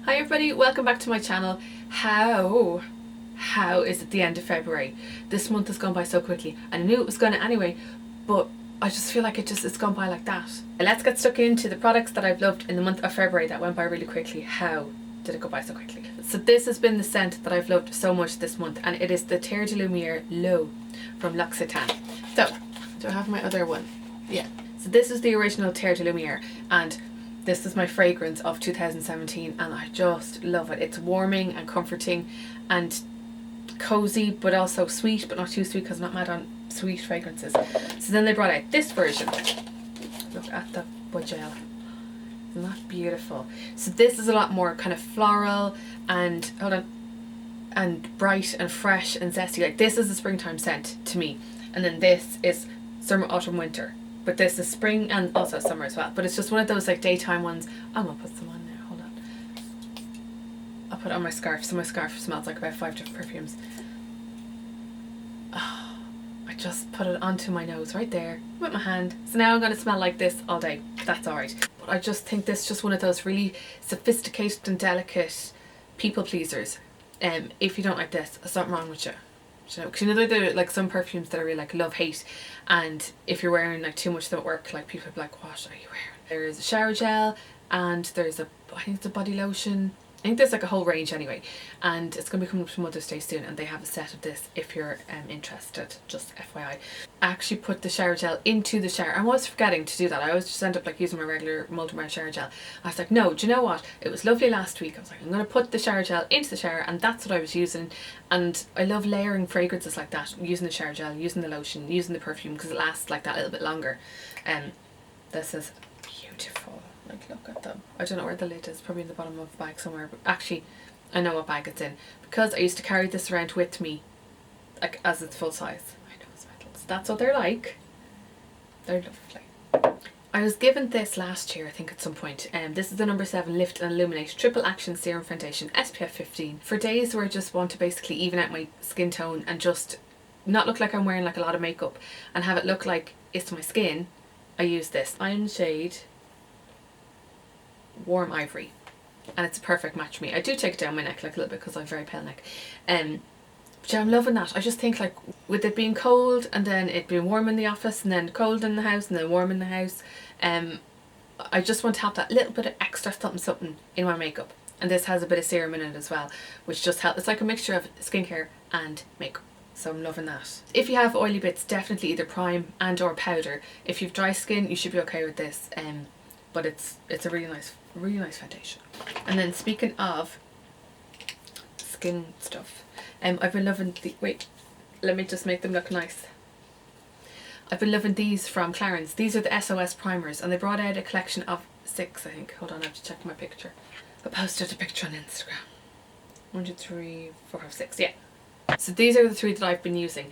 Hi everybody, welcome back to my channel. How is it the end of February? This month has gone by so quickly. I knew it was going to anyway, but I just feel like it's gone by like that. And let's get stuck into the products that I've loved in the month of February that went by really quickly. How did it go by so quickly? So this has been the scent that I've loved so much this month, and it is the Terre de Lumiere Low from L'Occitane. So, do I have my other one? Yeah. So this is the original Terre de Lumiere, and this is my fragrance of 2017, and I just love it. It's warming and comforting and cozy, but also sweet, but not too sweet because I'm not mad on sweet fragrances. So then they brought out this version. Look at the gel. Isn't that beautiful? So this is a lot more kind of floral and and bright and fresh and zesty. Like, this is a springtime scent to me, and then this is summer, autumn, winter. But this is spring and also summer as well. But it's just one of those like daytime ones. I'm gonna put some on there. Hold on. I'll put it on my scarf. So my scarf smells like about 5 different perfumes. Oh, I just put it onto my nose right there with my hand. So now I'm gonna smell like this all day. That's alright. But I just think this is just one of those really sophisticated and delicate people pleasers. If you don't like this, there's something wrong with you. Because you know there are like some perfumes that are really like love-hate, and if you're wearing like too much of them at work, like people are like, what are you wearing? There's a shower gel, and there's I think it's a body lotion. I think there's like a whole range anyway, and it's going to be coming up to Mother's Day soon, and they have a set of this if you're interested, just FYI. I actually put the shower gel into the shower. I was forgetting to do that. I always just end up like using my regular Multimer shower gel. I was like, no, do you know what? It was lovely last week. I was like, I'm going to put the shower gel into the shower, and that's what I was using. And I love layering fragrances like that, using the shower gel, using the lotion, using the perfume, because it lasts like that a little bit longer. This is beautiful. Like, look at them. I don't know where the lid is, probably in the bottom of the bag somewhere, but actually I know what bag it's in because I used to carry this around with me, like, as it's full size. I know it's metals. That's what they're like. They're lovely. I was given this last year, I think, at some point. This is the number 7 Lift and Illuminate Triple Action Serum Foundation, SPF 15. For days where I just want to basically even out my skin tone and just not look like I'm wearing like a lot of makeup and have it look like it's my skin, I use this. I'm in the shade Warm Ivory, and it's a perfect match for me. I do take it down my neck like a little bit because I have a very pale neck, but yeah, I'm loving that. I just think, like, with it being cold and then it being warm in the office and then cold in the house and then warm in the house, I just want to have that little bit of extra something in my makeup, and this has a bit of serum in it as well, which just helps. It's like a mixture of skincare and makeup, so I'm loving that. If you have oily bits, definitely either prime and or powder. If you've dry skin, you should be okay with this, but it's a really nice foundation. And then speaking of skin stuff, I've been loving the, wait, let me just make them look nice. I've been loving these from Clarins. These are the SOS Primers, and they brought out a collection of 6, I think. Hold on, I have to check my picture. I posted a picture on Instagram. 1, 2, 3, 4, 5, 6, yeah. So these are the 3 that I've been using.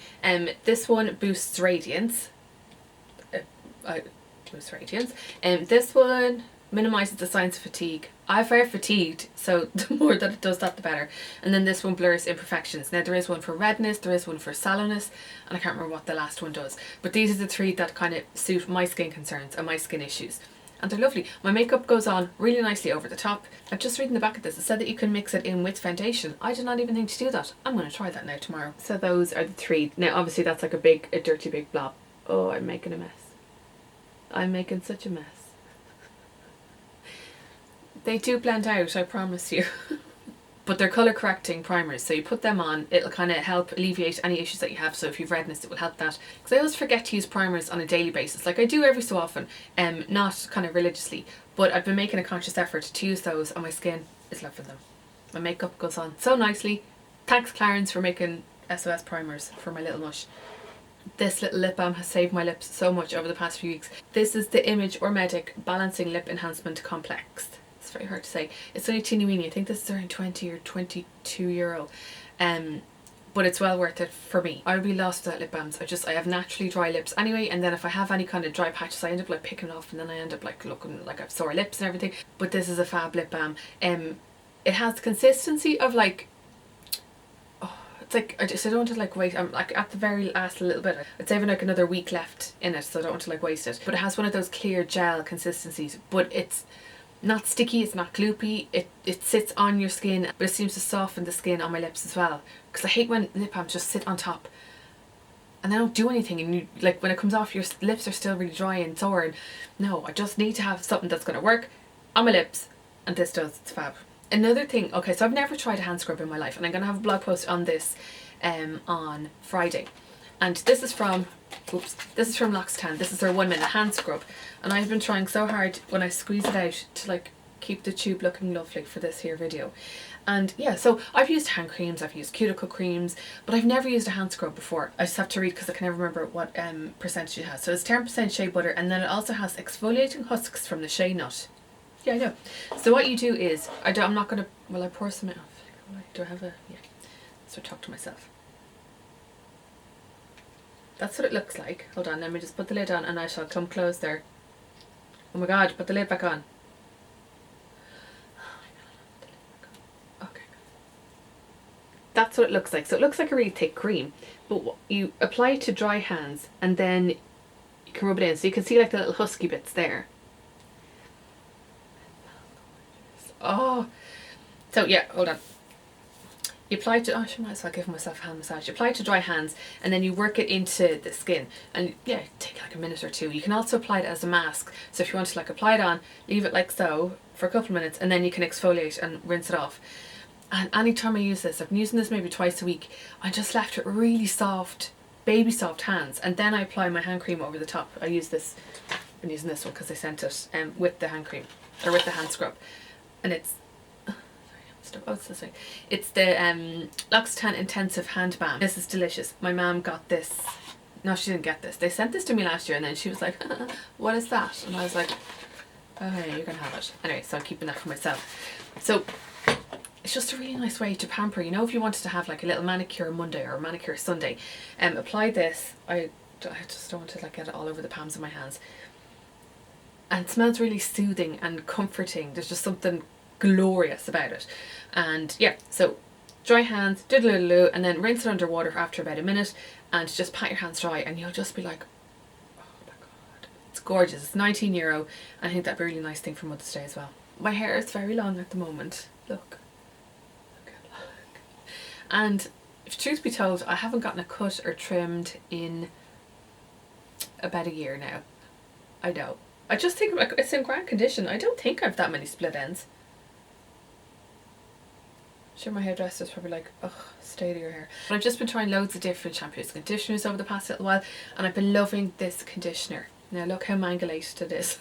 This one boosts radiance. Boosts radiance. This one minimises the signs of fatigue. I'm very fatigued, so the more that it does that, the better. And then this one blurs imperfections. Now there is one for redness, there is one for sallowness, and I can't remember what the last one does. But these are the 3 that kind of suit my skin concerns and my skin issues. And they're lovely. My makeup goes on really nicely over the top. I'm just reading the back of this. It said that you can mix it in with foundation. I did not even think to do that. I'm going to try that now tomorrow. So those are the 3. Now obviously that's like a dirty big blob. Oh, I'm making a mess. I'm making such a mess. They do blend out, I promise you. But they're colour correcting primers, so you put them on, it'll kind of help alleviate any issues that you have. So if you've redness, it will help that. Because I always forget to use primers on a daily basis. Like, I do every so often, not kind of religiously, but I've been making a conscious effort to use those, and my skin is loving them. My makeup goes on so nicely. Thanks Clarins for making SOS primers for my little mush. This little lip balm has saved my lips so much over the past few weeks. This is the Image Ormedic Balancing Lip Enhancement Complex. It's very hard to say. It's only teeny weeny. I think this is around 20 or 22 euro. But it's well worth it for me. I would be lost without lip balms. I have naturally dry lips anyway, and then if I have any kind of dry patches, I end up like picking off, and then I end up like looking like I've sore lips and everything. But this is a fab lip balm. It has the consistency of like, it's like, I don't want to like wait. I'm like at the very last little bit. It's even like another week left in it, so I don't want to like waste it. But it has one of those clear gel consistencies, but it's not sticky, it's not gloopy, it sits on your skin, but it seems to soften the skin on my lips as well. Because I hate when lip balms just sit on top and they don't do anything, and you, like, when it comes off, your lips are still really dry and sore, and no, I just need to have something that's going to work on my lips, and this does. It's fab. Another thing, okay, so I've never tried a hand scrub in my life, and I'm going to have a blog post on this on Friday, and this is from L'Occitane. This is their 1 minute hand scrub, and I've been trying so hard when I squeeze it out to like keep the tube looking lovely for this here video. And yeah, so I've used hand creams, I've used cuticle creams, but I've never used a hand scrub before. I just have to read because I can never remember what percentage it has. So it's 10% shea butter, and then it also has exfoliating husks from the shea nut. Yeah, I know. So what you do is, I'm not going to, will I pour some out? Do I have a, yeah. So talk to myself. That's what it looks like. Hold on, let me just put the lid on and I shall come close there. Oh my god, put the lid back on. Okay. That's what it looks like. So it looks like a really thick cream, but you apply it to dry hands and then you can rub it in. So you can see like the little husky bits there. Oh, so yeah, hold on. You apply to, I might as well give myself a hand massage. You apply it to dry hands and then you work it into the skin, and yeah, take like a minute or two. You can also apply it as a mask. So if you want to like apply it on, leave it like so for a couple of minutes, and then you can exfoliate and rinse it off. And anytime I use this, I've been using this maybe twice a week, I just left it really soft, baby soft hands, and then I apply my hand cream over the top. I use this, I've been using this one because I sent it with the hand cream, or with the hand scrub, and it's, oh, it's this way. It's the L'Occitane Intensive Hand Balm. This is delicious. My mum got this. No, she didn't get this. They sent this to me last year, and then she was like, what is that? And I was like, oh yeah, you're gonna have it. Anyway, so I'm keeping that for myself. So it's just a really nice way to pamper. You know, if you wanted to have like a little manicure Monday or a manicure Sunday, apply this. I just don't want to like get it all over the palms of my hands. And it smells really soothing and comforting. There's just something glorious about it. And yeah, so dry hands, diddle-diddle-doo, and then rinse it under water after about a minute, and just pat your hands dry, and you'll just be like, oh my god, it's gorgeous. It's €19. I think that'd be a really nice thing for Mother's Day as well. My hair is very long at the moment. Look. And if truth be told, I haven't gotten a cut or trimmed in about a year now. I know. I just think like it's in grand condition. I don't think I have that many split ends. Sure, my hairdresser's probably like, ugh, stay to your hair. But I've just been trying loads of different shampoos and conditioners over the past little while, and I've been loving this conditioner. Now look how mangulated it is.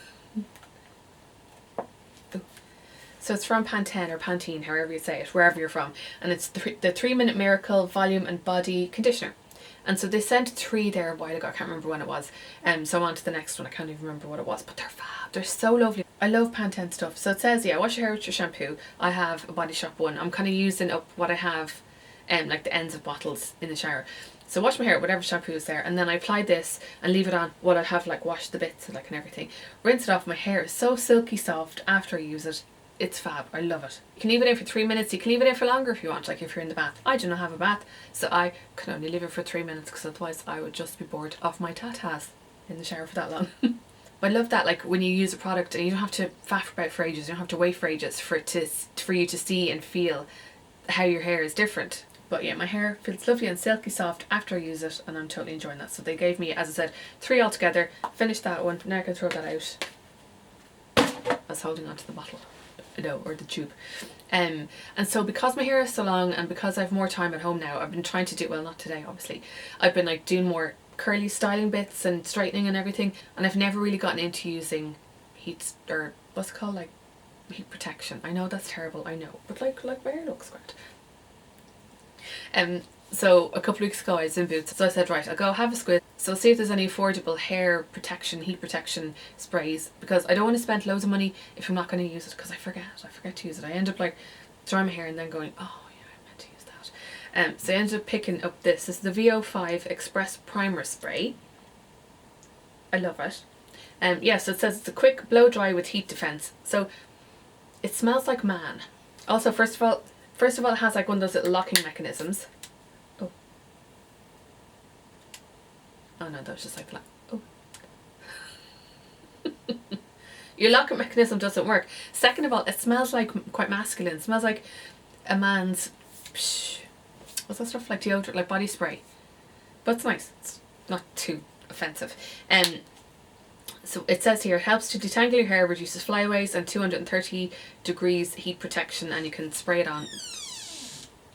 So it's from Pantene or Pantene, however you say it, wherever you're from. And it's the 3 Minute Miracle Volume and Body Conditioner. And so they sent 3 there a while ago. I can't remember when it was. So I'm on to the next one. I can't even remember what it was. But they're fab. They're so lovely. I love Pantene stuff. So it says, yeah, wash your hair with your shampoo. I have a Body Shop one. I'm kind of using up what I have, like the ends of bottles in the shower. So wash my hair, whatever shampoo is there, and then I apply this and leave it on while I have like washed the bits and like and everything. Rinse it off. My hair is so silky soft after I use it. It's fab. I love it. You can leave it in for 3 minutes. You can leave it in for longer if you want, like if you're in the bath. I do not have a bath, so I can only leave it for 3 minutes because otherwise I would just be bored of my tatas in the shower for that long. I love that, like when you use a product and you don't have to faff about for ages, you don't have to wait for ages for you to see and feel how your hair is different. But yeah, my hair feels lovely and silky soft after I use it, and I'm totally enjoying that. So they gave me, as I said, 3 altogether. Finished that one. Now I can throw that out. I was holding on to the bottle. No, or the tube. And so because my hair is so long and because I have more time at home now, I've been trying to do, well, not today obviously, I've been like doing more curly styling bits and straightening and everything, and I've never really gotten into using heat, or what's it called, like heat protection. I know that's terrible, I know, but like my hair looks great. So a couple of weeks ago I was in Boots, so I said, right, I'll go have a squiz, so see if there's any affordable hair protection, heat protection sprays, because I don't want to spend loads of money if I'm not going to use it, because I forget to use it. I end up like drying my hair and then going, oh yeah, I meant to use that. So I ended up picking up this. This is the VO5 Express Primer Spray. I love it. Yeah, so it says it's a quick blow dry with heat defense. So it smells like man. Also, first of all it has like one of those little locking mechanisms. Oh no, that was just like that. Oh. Your lock-up mechanism doesn't work. Second of all, it smells like quite masculine. It smells like a man's, what's that stuff, like deodorant, like body spray. But it's nice. It's not too offensive. So it says here, it helps to detangle your hair, reduces flyaways, and 230 degrees heat protection, and you can spray it on.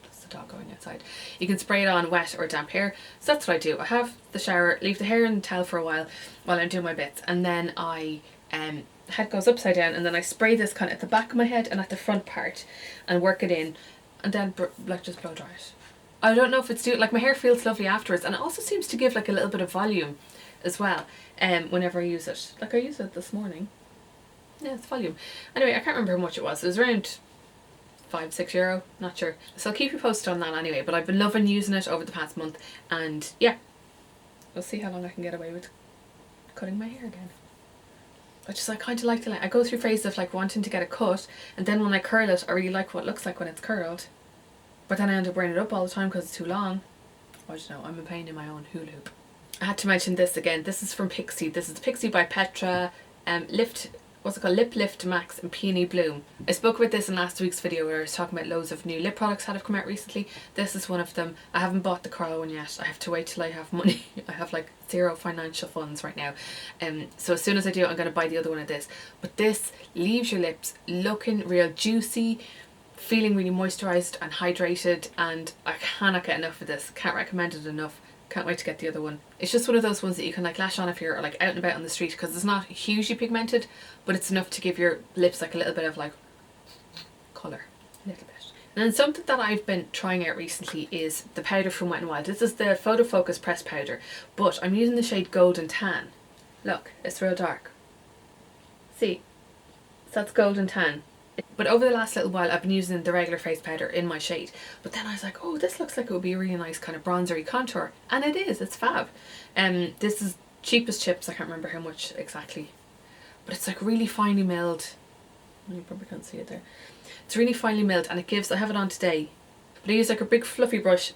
That's the dog going outside. You can spray it on wet or damp hair. So that's what I do. I have the shower, leave the hair in the towel for a while I'm doing my bits, and then I head goes upside down, and then I spray this kind of at the back of my head and at the front part, and work it in, and then like just blow dry it. I don't know if it's like my hair feels lovely afterwards, and it also seems to give like a little bit of volume as well. Whenever I use it, like I used it this morning. Yeah, it's volume. Anyway, I can't remember how much it was. It was around €5-6, not sure. So I'll keep you posted on that anyway. But I've been loving using it over the past month, and yeah, we'll see how long I can get away with cutting my hair again. I kind of like I go through phases of like wanting to get it cut, and then when I curl it, I really like what it looks like when it's curled. But then I end up wearing it up all the time because it's too long. I don't know, I'm a pain in my own hula hoop. I had to mention this again. This is from Pixi. This is Pixi by Petra. LipLift Max and Peony Bloom. I spoke about this in last week's video where I was talking about loads of new lip products that have come out recently. This is one of them. I haven't bought the Coral one yet. I have to wait till I have money. I have like zero financial funds right now. So as soon as I do, I'm going to buy the other one of this. But this leaves your lips looking real juicy, feeling really moisturised and hydrated, and I cannot get enough of this. Can't recommend it enough. Can't wait to get the other one. It's just one of those ones that you can like lash on if you're like out and about on the street, because it's not hugely pigmented, but it's enough to give your lips like a little bit of like colour. A little bit. And then something that I've been trying out recently is the powder from Wet n Wild. This is the Photofocus pressed powder, but I'm using the shade Golden Tan. Look, it's real dark. See? So that's Golden Tan. But over the last little while I've been using the regular face powder in my shade, but then I was like, oh, this looks like it would be a really nice kind of bronzery contour, and it is. It's fab. This is cheapest chips. I can't remember how much exactly, but it's like really finely milled. You probably can't see it there. It's really finely milled, and it gives, I have it on today, but I use like a big fluffy brush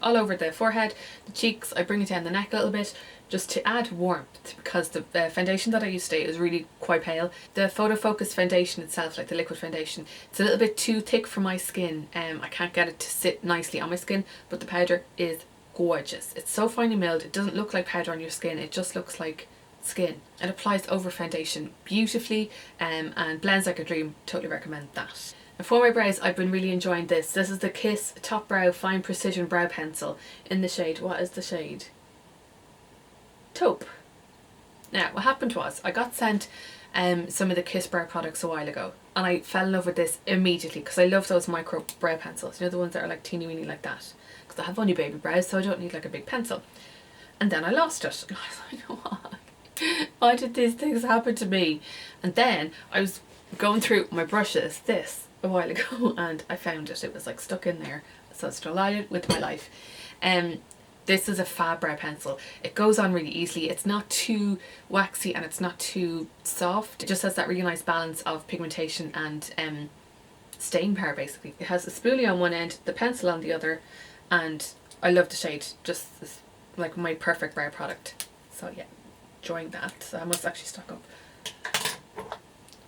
all over the forehead, the cheeks. I bring it down the neck a little bit just to add warmth, because the foundation that I use today is really quite pale. The Photofocus foundation itself, like the liquid foundation, it's a little bit too thick for my skin. I can't get it to sit nicely on my skin, but the powder is gorgeous. It's so finely milled, it doesn't look like powder on your skin, it just looks like skin. It applies over foundation beautifully and blends like a dream. Totally recommend that. And for my brows, I've been really enjoying this. This is the Kiss Top Brow Fine Precision Brow Pencil in the shade, what is the shade? Taupe. Now, what happened was I got sent some of the Kiss brow products a while ago, and I fell in love with this immediately because I love those micro brow pencils. You know, the ones that are like teeny weeny like that, because I have only baby brows, so I don't need like a big pencil. And then I lost it, and I was like, why did these things happen to me? And then I was going through my brushes a while ago, and I found it. It was like stuck in there, so I was delighted with my life. This is a fab brow pencil. It goes on really easily. It's not too waxy and it's not too soft. It just has that really nice balance of pigmentation and staying power basically. It has a spoolie on one end, the pencil on the other, and I love the shade. Just this, like my perfect brow product. So yeah, enjoying that. So I must actually stock up.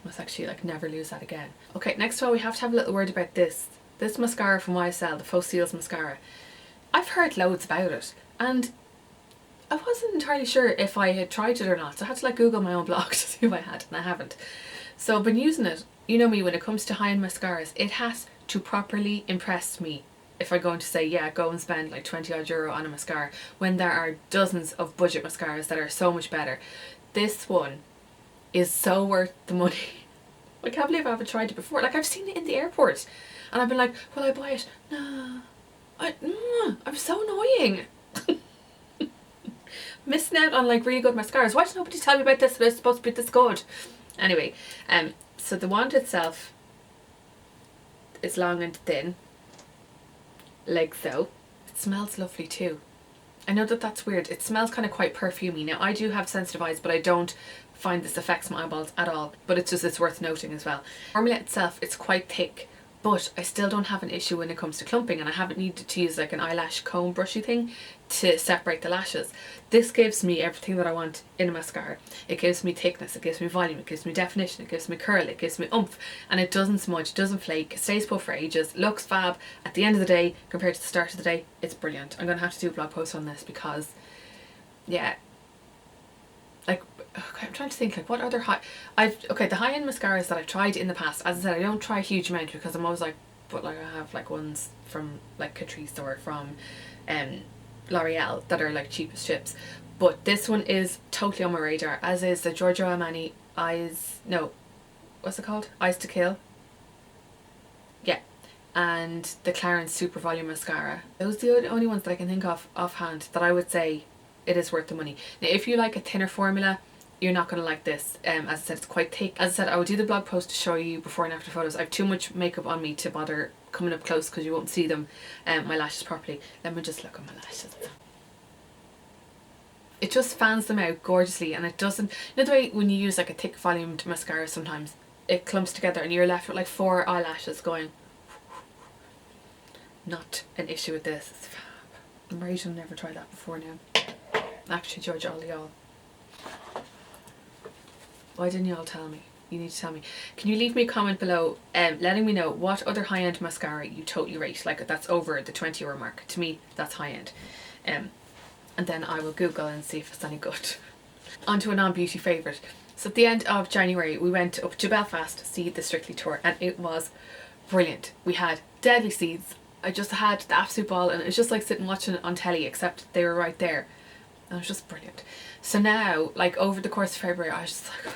Must actually like never lose that again. Okay, next of all we have to have a little word about this. This mascara from YSL, the Faux Cils mascara. I've heard loads about it, and I wasn't entirely sure if I had tried it or not, so I had to like Google my own blog to see if I had, and I haven't. So I've been using it. You know me, when it comes to high-end mascaras, it has to properly impress me if I'm going to say, yeah, go and spend like 20 odd euro on a mascara, when there are dozens of budget mascaras that are so much better. This one is so worth the money. I can't believe I haven't tried it before. Like, I've seen it in the airport, and I've been like, will I buy it? No. I'm so annoying. Missing out on like really good mascaras. Why did nobody tell me about this? It's supposed to be this good. Anyway, so the wand itself is long and thin, like so. It smells lovely too. I know that that's weird. It smells kind of quite perfumey. Now I do have sensitive eyes, but I don't find this affects my eyeballs at all. But it's worth noting as well. Formula itself, it's quite thick, but I still don't have an issue when it comes to clumping, and I haven't needed to use like an eyelash comb brushy thing to separate the lashes. This gives me everything that I want in a mascara. It gives me thickness, it gives me volume, it gives me definition, it gives me curl, it gives me oomph, and it doesn't smudge, it doesn't flake, it stays put for ages, looks fab. At the end of the day, compared to the start of the day, it's brilliant. I'm going to have to do a blog post on this because, yeah, like, okay, I'm trying to think like what other the high-end mascaras that I've tried in the past, as I said, I don't try a huge amount because I'm always like, but like I have like ones from like Catrice or from L'Oreal that are like cheapest chips, but this one is totally on my radar, as is the Giorgio Armani what's it called? Eyes to Kill. Yeah. And the Clarins Super Volume Mascara. Those are the only ones that I can think of offhand that I would say it is worth the money. Now if you like a thinner formula, you're not going to like this. As I said, it's quite thick. As I said, I will do the blog post to show you before and after photos. I have too much makeup on me to bother coming up close because you won't see them, my lashes properly. Let me just look at my lashes. It just fans them out gorgeously, and it doesn't, you know the way when you use like a thick volumed mascara sometimes it clumps together and you're left with like 4 eyelashes going. Not an issue with this. It's fab. I'm ready to never tried that before now. Actually, judge all y'all. Why didn't y'all tell me? You need to tell me. Can you leave me a comment below letting me know what other high-end mascara you totally rate, like that's over the 20 € mark. To me that's high-end. And then I will Google and see if it's any good. On to a non-beauty favourite. So at the end of January we went up to Belfast to see the Strictly tour, and it was brilliant. We had deadly seats. I just had the absolute ball, and it was just like sitting watching it on telly, except they were right there. And it was just brilliant. So now, like over the course of February, I was just like,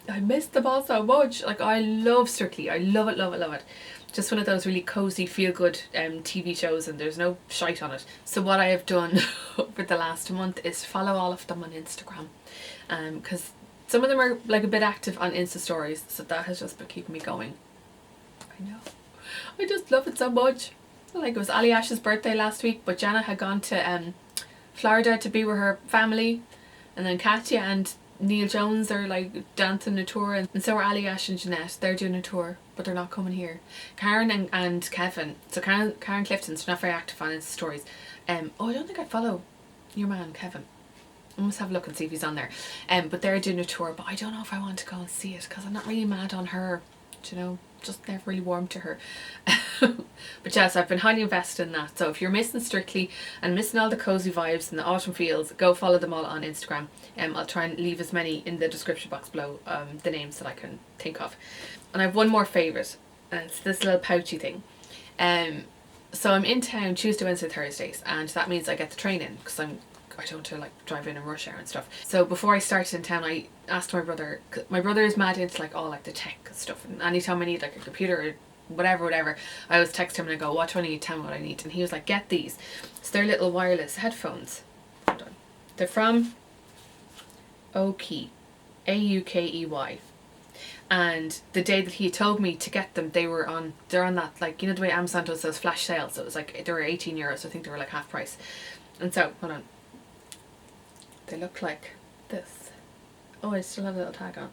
I missed them all so much. Like I love Strictly. I love it, love it, love it. Just one of those really cozy, feel-good TV shows, and there's no shite on it. So what I have done over the last month is follow all of them on Instagram. Because some of them are like a bit active on Insta stories, so that has just been keeping me going. I know. I just love it so much. Like it was Ali Ash's birthday last week, but Jana had gone to Florida to be with her family, and then Katya and Neil Jones are like dancing a tour, and so are Ali Ash and Jeanette. They're doing a tour, but they're not coming here. Karen and Kevin, so Karen Clifton's not very active on Insta stories. I don't think I follow your man Kevin. I must have a look and see if he's on there. But they're doing a tour, but I don't know if I want to go and see it because I'm not really mad on her, you know, just never really warmed to her. But yes, I've been highly invested in that. So if you're missing Strictly and missing all the cozy vibes and the autumn feels, go follow them all on Instagram. I'll try and leave as many in the description box below, the names that I can think of. And I have one more favourite, and it's this little pouchy thing. So I'm in town Tuesday, Wednesday, Thursdays, and that means I get the train in because I don't want to like drive in and rush hour and stuff. So before I started in town, I asked my brother. My brother is mad into like all like the tech stuff, and anytime I need like a computer or whatever, I always text him and I go, what do I need? Tell me what I need. And he was like, get these. So they're little wireless headphones. Hold on. They're from Aukey, Aukey. And the day that he told me to get them, they're on that, like, you know the way Amazon does those flash sales. So it was like, they were 18 euros. I think they were like half price. And so, hold on. They look like this. Oh, I still have a little tag on.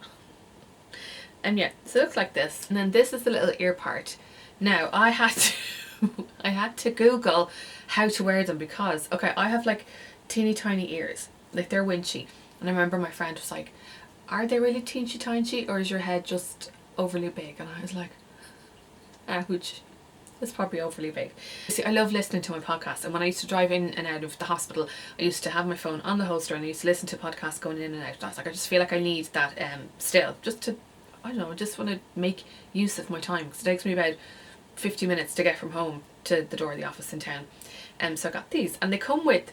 And yeah, so it looks like this. And then this is the little ear part. Now, I had to Google how to wear them because, okay, I have like teeny tiny ears. Like they're winchy. And I remember my friend was like, are they really teensy tiny, or is your head just overly big? And I was like, ouch. It's probably overly big. See, I love listening to my podcast, and when I used to drive in and out of the hospital, I used to have my phone on the holster and I used to listen to podcasts going in and out. I was like, I just feel like I need that still, just to, I don't know, I just want to make use of my time because it takes me about 50 minutes to get from home to the door of the office in town. So I got these, and they come with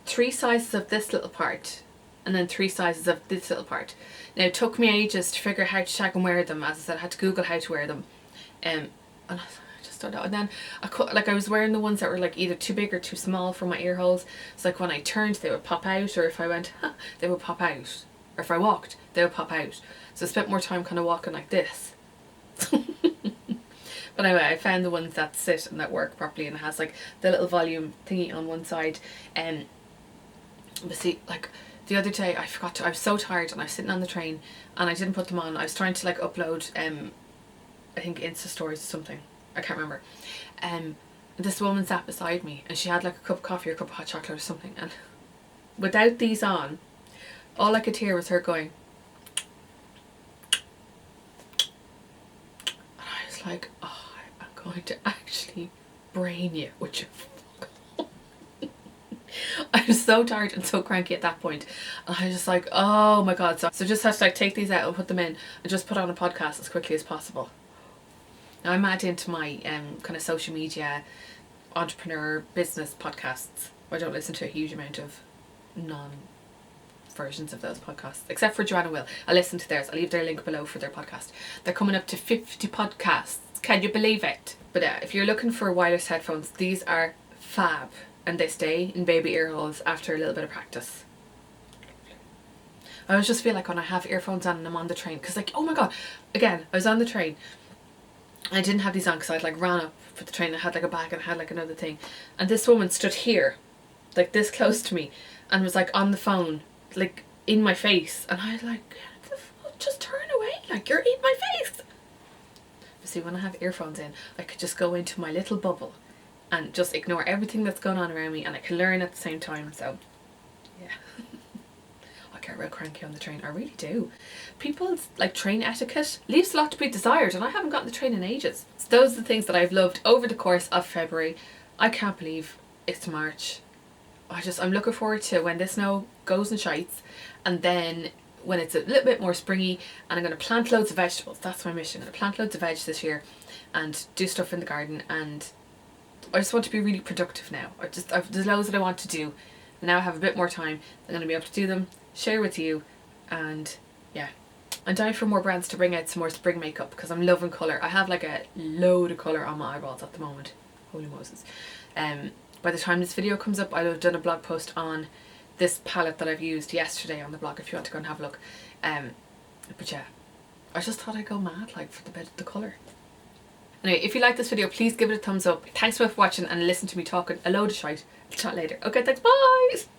3 sizes of this little part and then 3 sizes of this little part. Now it took me ages to figure out how to tag and wear them. As I said, I had to Google how to wear them, and I just don't know. And then I was wearing the ones that were like either too big or too small for my ear holes. It's like when I turned they would pop out, or if I went they would pop out, or if I walked they would pop out. So I spent more time kind of walking like this. But anyway, I found the ones that sit and that work properly, and it has like the little volume thingy on one side. But see, like the other day I forgot to, I was so tired and I was sitting on the train and I didn't put them on. I was trying to like upload I think Insta stories or something. I can't remember. This woman sat beside me and she had like a cup of coffee or a cup of hot chocolate or something, and without these on, all I could hear was her going, and I was like, oh, I'm going to actually brain you with your I was so tired and so cranky at that point, and I was just like, oh my god. So just had to like take these out and put them in and just put on a podcast as quickly as possible. Now I'm mad into my kind of social media entrepreneur business podcasts. I don't listen to a huge amount of versions of those podcasts, except for Joanna Will. I listen to theirs. I'll leave their link below for their podcast. They're coming up to 50 podcasts. Can you believe it? But if you're looking for wireless headphones, these are fab, and they stay in baby ear holes after a little bit of practice. I always just feel like when I have earphones on and I'm on the train, because like, oh my god, again, I was on the train and I didn't have these on because I'd like ran up for the train. I had like a bag and I had like another thing, and this woman stood here like this close to me and was like on the phone like in my face, and I was like, just turn away, like you're in my face. But see, when I have earphones in, I could just go into my little bubble and just ignore everything that's going on around me, and I can learn at the same time. So yeah. I get real cranky on the train, I really do. People's like train etiquette leaves a lot to be desired, and I haven't gotten the train in ages. So those are the things that I've loved over the course of February. I can't believe it's March. I'm looking forward to when the snow goes and shites, and then when it's a little bit more springy, and I'm going to plant loads of vegetables. That's my mission. I'm going to plant loads of veg this year and do stuff in the garden, and I just want to be really productive now. There's loads that I want to do, and now I have a bit more time. I'm going to be able to do them, share with you, and yeah. I'm dying for more brands to bring out some more spring makeup because I'm loving colour. I have like a load of colour on my eyeballs at the moment. Holy Moses. By the time this video comes up, I'll have done a blog post on this palette that I've used yesterday on the blog if you want to go and have a look. But yeah, I just thought I'd go mad like for the bit of the colour. Anyway, if you like this video, please give it a thumbs up. Thanks for watching and listen to me talking a load of shite. I'll chat later. Okay, thanks, bye!